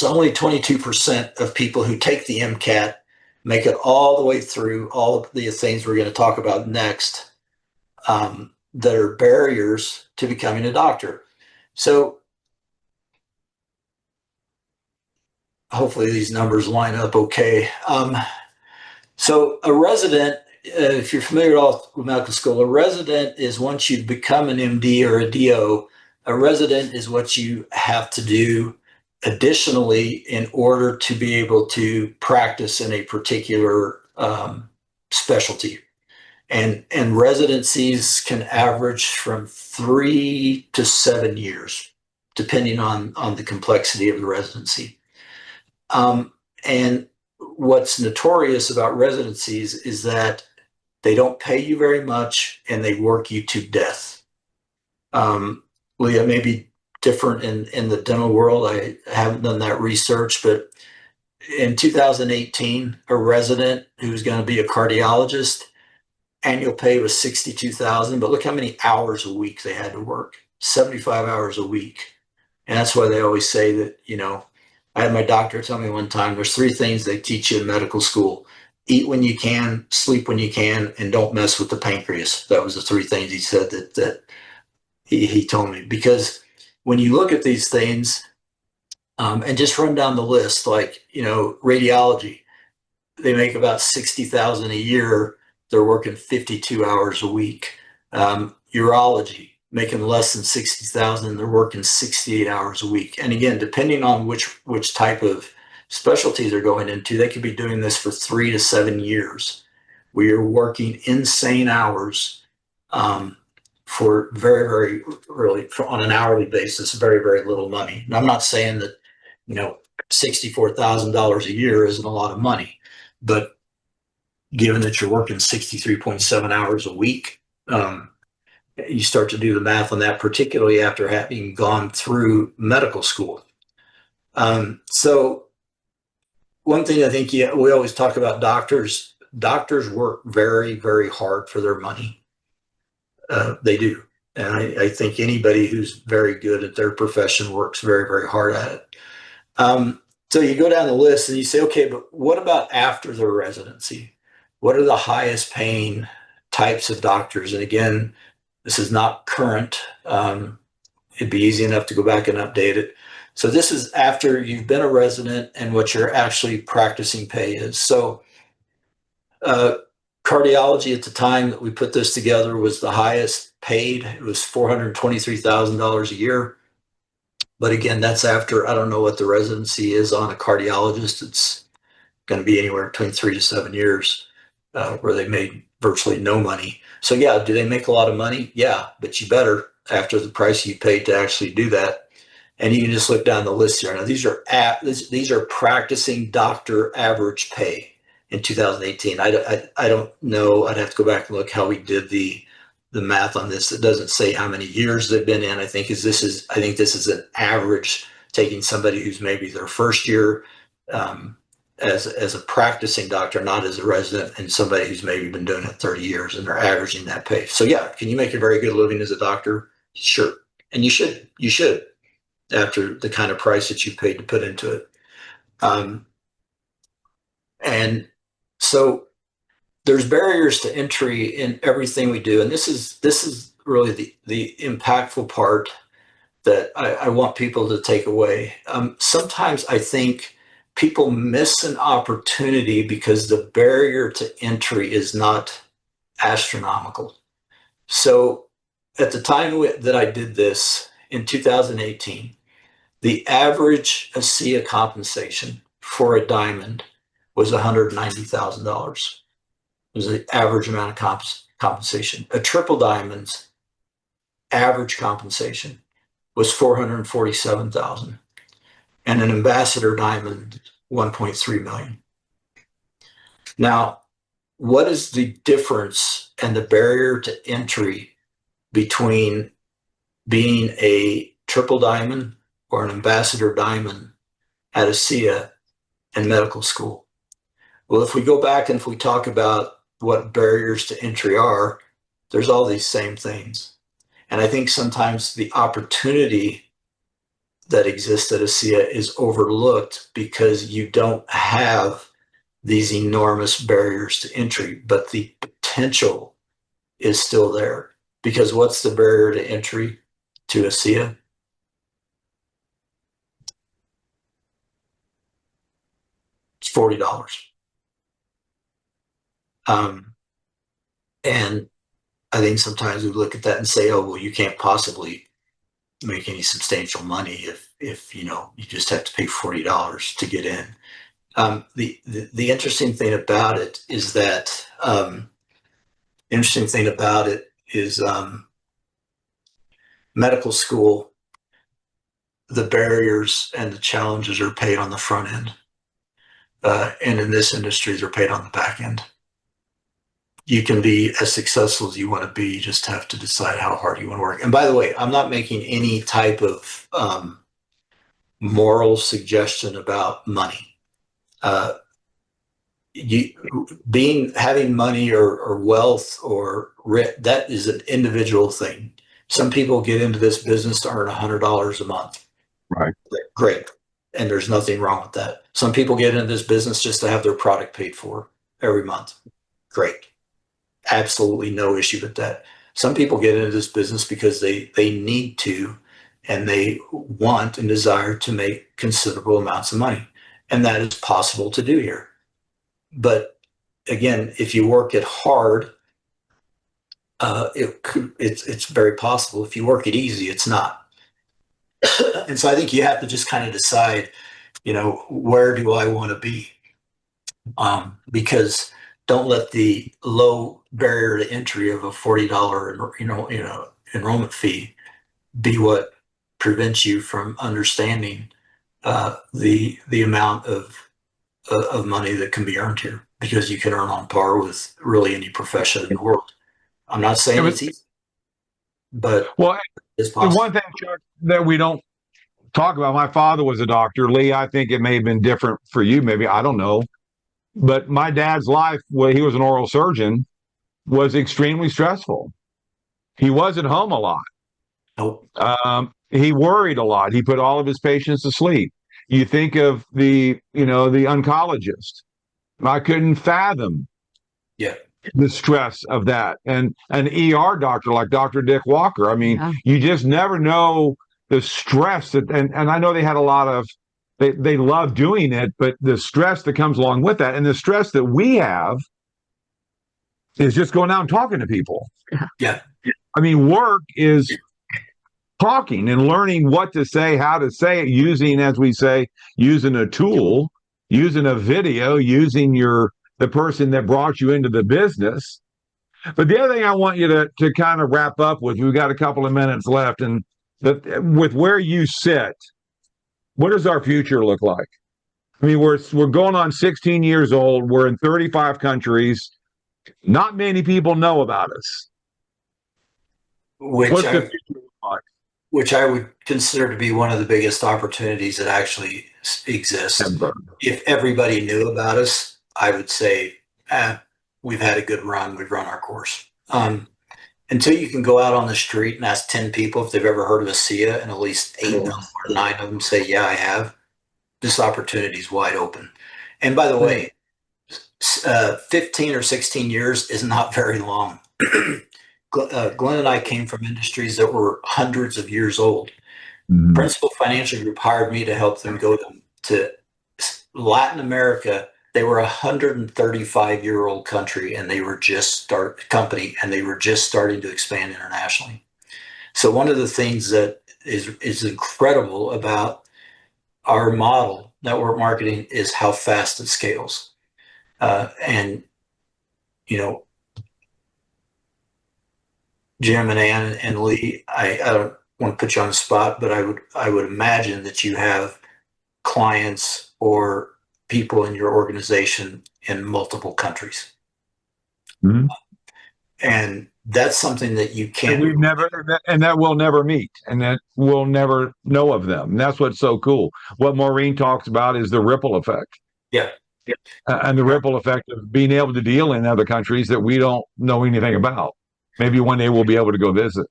only 22% of people who take the MCAT make it all the way through all of the things we're going to talk about next that are barriers to becoming a doctor. So hopefully these numbers line up okay. So a resident, if you're familiar at all with medical school, a resident is once you've become an MD or a DO, a resident is what you have to do additionally in order to be able to practice in a particular specialty. And residencies can average from 3 to 7 years, depending on the complexity of the residency. And what's notorious about residencies is that they don't pay you very much and they work you to death. Leah, may be different in the dental world. I haven't done that research, but in 2018, a resident who's going to be a cardiologist, annual pay was $62,000, but look how many hours a week they had to work, 75 hours a week. And that's why they always say that, I had my doctor tell me one time, there's 3 things they teach you in medical school: eat when you can, sleep when you can, and don't mess with the pancreas. That was the 3 things he said that he told me. Because when you look at these things and just run down the list, like, radiology, they make about $60,000 a year. They're working 52 hours a week. Urology, making less than $60,000. They're working 68 hours a week. And again, depending on which type of specialty they're going into, they could be doing this for 3 to 7 years. We are working insane hours for very, very really on an hourly basis, very, very little money. And I'm not saying that, $64,000 a year isn't a lot of money, but given that you're working 63.7 hours a week, you start to do the math on that, particularly after having gone through medical school. So one thing I think we always talk about doctors. Doctors work very, very hard for their money. They do. And I think anybody who's very good at their profession works very, very hard at it. So you go down the list and you say, okay, but what about after their residency? What are the highest paying types of doctors? And again, this is not current. It'd be easy enough to go back and update it. So this is after you've been a resident and what your actually practicing pay is. So cardiology at the time that we put this together was the highest paid. It was $423,000 a year. But again, that's after, I don't know what the residency is on a cardiologist. It's going to be anywhere between 3 to 7 years where they made virtually no money. So yeah, do they make a lot of money? Yeah, but you better after the price you paid to actually do that. And you can just look down the list here. Now, these are practicing doctor average pay in 2018. I don't know. I'd have to go back and look how we did the math on this. It doesn't say how many years they've been in. I think this is an average, taking somebody who's maybe their first year as a practicing doctor, not as a resident, and somebody who's maybe been doing it 30 years, and they're averaging that pay. So yeah, can you make a very good living as a doctor? Sure. And you should, after the kind of price that you paid to put into it. And so there's barriers to entry in everything we do. And this is really the impactful part that I want people to take away. Sometimes I think people miss an opportunity because the barrier to entry is not astronomical. So at the time that I did this in 2018, the average Asea compensation for a diamond was $190,000. It was the average amount of compensation. A triple diamond's average compensation was $447,000, and an ambassador diamond, $1.3 million. Now, what is the difference and the barrier to entry between being a triple diamond or an ambassador diamond at Asea and medical school? Well, if we go back and if we talk about what barriers to entry are, there's all these same things. And I think sometimes the opportunity that exists at Asea is overlooked because you don't have these enormous barriers to entry, but the potential is still there. Because what's the barrier to entry to Asea? It's $40. And I think sometimes we look at that and say, oh, well, you can't possibly make any substantial money if you just have to pay $40 to get in. The interesting thing about it is that medical school, the barriers and the challenges are paid on the front end. And in this industry, they're paid on the back end. You can be as successful as you want to be. You just have to decide how hard you want to work. And by the way, I'm not making any type of moral suggestion about money. Having money or wealth or that is an individual thing. Some people get into this business to earn $100 a month. Right. Great. And there's nothing wrong with that. Some people get into this business just to have their product paid for every month. Great. Absolutely no issue with that. Some people get into this business because they need to, and they want and desire to make considerable amounts of money. And that is possible to do here. But again, if you work it hard, it's very possible. If you work it easy, it's not. And so I think you have to just kind of decide, where do I want to be? Because don't let the low barrier to entry of a $40 enrollment fee be what prevents you from understanding the amount of money that can be earned here, because you can earn on par with really any profession in the world. I'm not saying it's easy, but it's possible. The one thing, Chuck, that we don't talk about, my father was a doctor. Lee, I think it may have been different for you, maybe, I don't know. But my dad's life, when he was an oral surgeon, was extremely stressful. He wasn't home a lot. Nope. He worried a lot. He put all of his patients to sleep. You think of the oncologist. I couldn't fathom the stress of that. And an ER doctor like Dr. Dick Walker. I mean, you just never know the stress and I know they had a lot of, they love doing it, but the stress that comes along with that, and the stress that we have is just going out and talking to people. Yeah. I mean, work is talking and learning what to say, how to say it, using, as we say, using a tool, using a video, using the person that brought you into the business. But the other thing I want you to kind of wrap up with, we've got a couple of minutes left, and that with where you sit, what does our future look like? I mean, we're going on 16 years old. We're in 35 countries. Not many people know about us. which What's the I future look like? which I would consider to be one of the biggest opportunities that actually exist. If everybody knew about us, I would say, we've had a good run. We've run our course. Until you can go out on the street and ask 10 people if they've ever heard of Asea, and at least 8 of them or 9 of them say, yeah, I have, this opportunity is wide open. And by the way, 15 or 16 years is not very long. Glenn and I came from industries that were hundreds of years old. Mhm. Principal Financial Group hired me to help them go to Latin America. They were a 135-year-old country, and they were just starting to expand internationally. So one of the things that is incredible about our model, network marketing, is how fast it scales. And you know, Jim and Ann and Lee, I don't want to put you on the spot, but I would imagine that you have clients or people in your organization in multiple countries. Mhm. And that's something that you And can't. we've never, and that we'll never meet, and that we'll never know of them. And that's what's so cool. What Maureen talks about is the ripple effect. Yeah. And the ripple effect of being able to deal in other countries that we don't know anything about. Maybe one day we'll be able to go visit.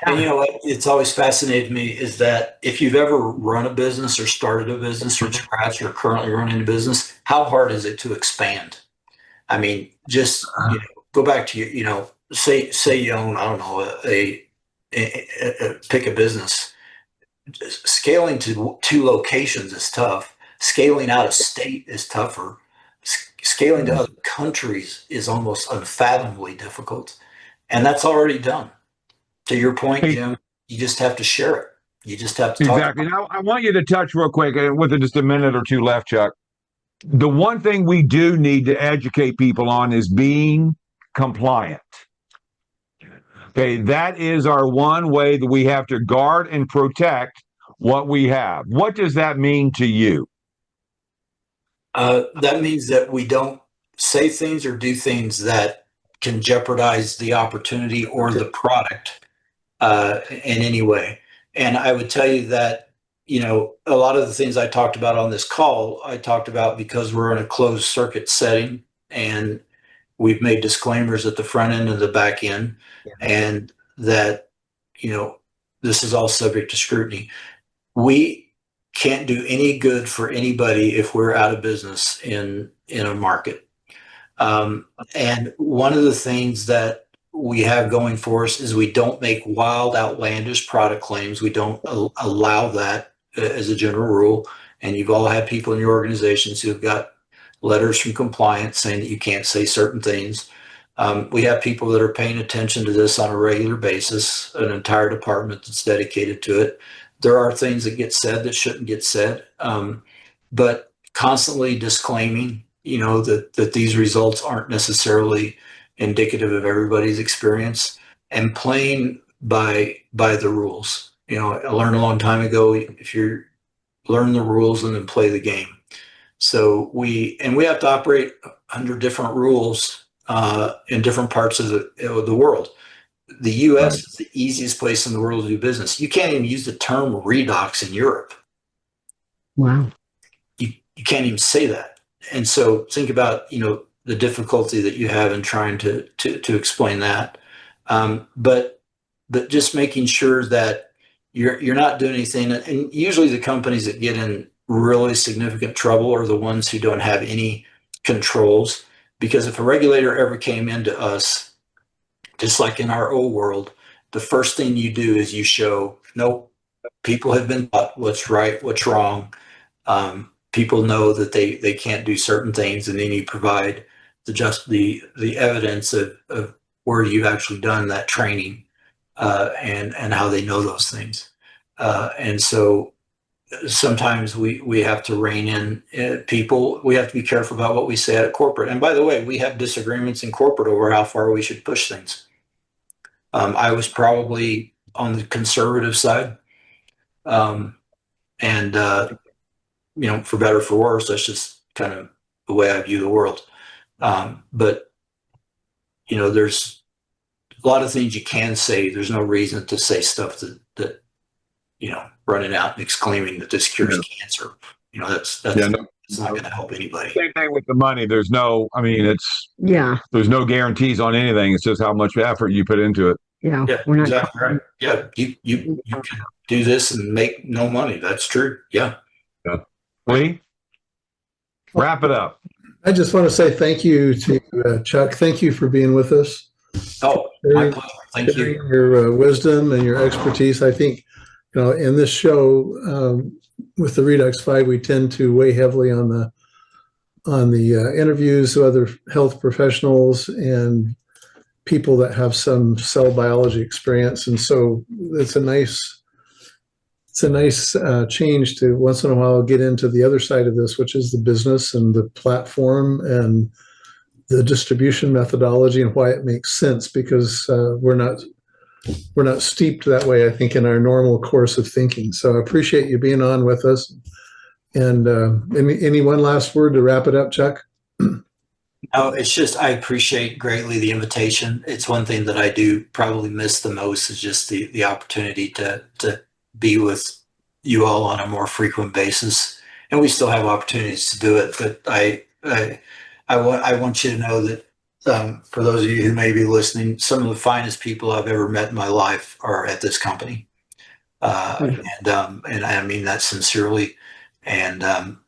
And you know what? It's always fascinated me is that if you've ever run a business or started a business from scratch or currently running a business, how hard is it to expand? I mean, just go back to say you own, I don't know, pick a business. Scaling to 2 locations is tough. Scaling out of state is tougher. Scaling to other countries is almost unfathomably difficult, and that's already done. To your point, Jim, you just have to share it. You just have to talk. Exactly. Now, I want you to touch real quick, with just a minute or two left, Chuck. The one thing we do need to educate people on is being compliant. Okay, that is our one way that we have to guard and protect what we have. What does that mean to you? That means that we don't say things or do things that can jeopardize the opportunity or the product in any way. And I would tell you that, a lot of the things I talked about on this call, I talked about because we're in a closed circuit setting, and we've made disclaimers at the front end and the back end, and that, this is all subject to scrutiny. We can't do any good for anybody if we're out of business in a market. And one of the things that we have going for us is we don't make wild, outlandish product claims. We don't allow that as a general rule. And you've all had people in your organizations who have got letters from compliance saying that you can't say certain things. We have people that are paying attention to this on a regular basis, an entire department that's dedicated to it. There are things that get said that shouldn't get said, but constantly disclaiming, that these results aren't necessarily indicative of everybody's experience, and playing by the rules. I learned a long time ago, if you learn the rules and then play the game. So we have to operate under different rules in different parts of the world. The U.S. is the easiest place in the world to do business. You can't even use the term Redox in Europe. Wow. You can't even say that. And so think about, the difficulty that you have in trying to explain that. But just making sure that you're not doing anything. And usually the companies that get in really significant trouble are the ones who don't have any controls. Because if a regulator ever came into us, just like in our old world, the first thing you do is you show, nope, people have been taught what's right, what's wrong. People know that they can't do certain things, and then you provide the evidence of where you've actually done that training and how they know those things. And so sometimes we have to rein in people. We have to be careful about what we say at corporate. And by the way, we have disagreements in corporate over how far we should push things. I was probably on the conservative side. And for better or for worse, that's just kind of the way I view the world. But there's a lot of things you can say. There's no reason to say stuff that running out and exclaiming that this cures cancer. That's it's not going to help anybody. Same thing with the money. There's no guarantees on anything. It's just how much effort you put into it. Yeah, exactly right. Yeah, you can do this and make no money. That's true. Yeah. Lee, wrap it up. I just want to say thank you to Chuck. Thank you for being with us. Oh, my pleasure. Thank you. Your wisdom and your expertise. I think, in this show with the Redox 5, we tend to weigh heavily on the interviews of other health professionals and people that have some cell biology experience, and so it's a nice change to once in a while get into the other side of this, which is the business and the platform and the distribution methodology and why it makes sense, because we're not steeped that way, I think, in our normal course of thinking. So I appreciate you being on with us. And any one last word to wrap it up, Chuck? No, it's just I appreciate greatly the invitation. It's one thing that I do probably miss the most is just the opportunity to be with you all on a more frequent basis. And we still have opportunities to do it, but I want you to know that for those of you who may be listening, some of the finest people I've ever met in my life are at this company, and I mean that sincerely. And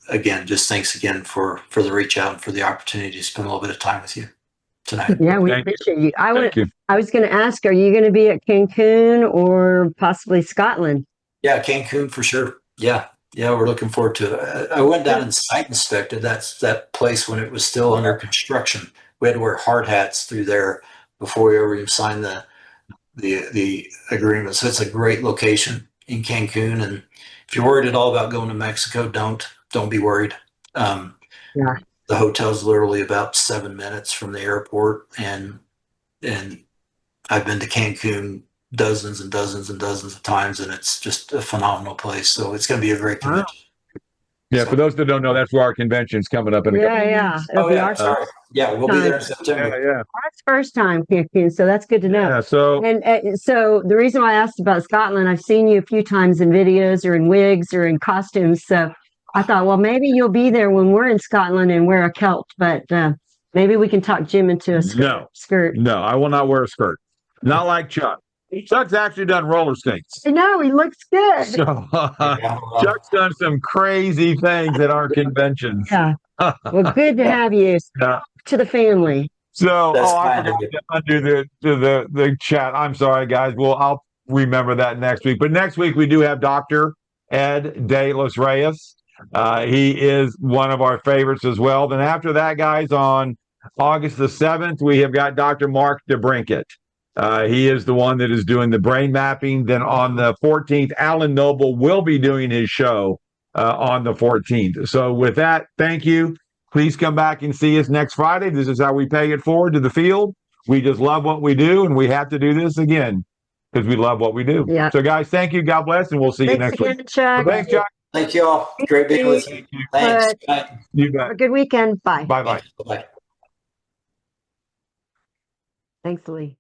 again, just thanks again for the reach out and for the opportunity to spend a little bit of time with you tonight. Yeah, we appreciate you. I was going to ask, are you going to be at Cancun or possibly Scotland? Yeah, Cancun for sure. Yeah, we're looking forward to it. I went down and site inspected that place when it was still under construction. We had to wear hard hats through there before we ever even signed the agreement. So it's a great location in Cancun. And if you're worried at all about going to Mexico, don't be worried. The hotel's literally about 7 minutes from the airport, and I've been to Cancun dozens and dozens and dozens of times, and it's just a phenomenal place. So it's going to be a great convention. Yeah, for those that don't know, that's where our convention's coming up in a couple weeks. Sorry. Yeah, we'll be there in September. Yeah. That's first time Cancun, so that's good to know. Yeah, so the reason why I asked about Scotland, I've seen you a few times in videos or in wigs or in costumes, so I thought, well, maybe you'll be there when we're in Scotland and wear a kilt, but maybe we can talk Jim into a skirt. No, I will not wear a skirt. Not like Chuck. Chuck's actually done roller skates. I know, he looks good. So Chuck's done some crazy things at our conventions. Yeah. Well, good to have you. To the family. So I forgot to undo the chat. I'm sorry, guys. Well, I'll remember that next week. But next week we do have Dr. Ed De Los Reyes. He is one of our favorites as well. Then after that, guys, on August the 7th, we have got Dr. Mark DeBrinket. He is the one that is doing the brain mapping. Then on the 14th, Alan Noble will be doing his show on the 14th. So with that, thank you. Please come back and see us next Friday. This is how we pay it forward to the field. We just love what we do, and we have to do this again because we love what we do. Yeah. So, guys, thank you. God bless, and we'll see you next week. Chuck. Thanks, Chuck. Thank you all. Great being with you. Thanks. You bet. Have a good weekend. Bye. Bye-bye. Bye. Thanks, Lee.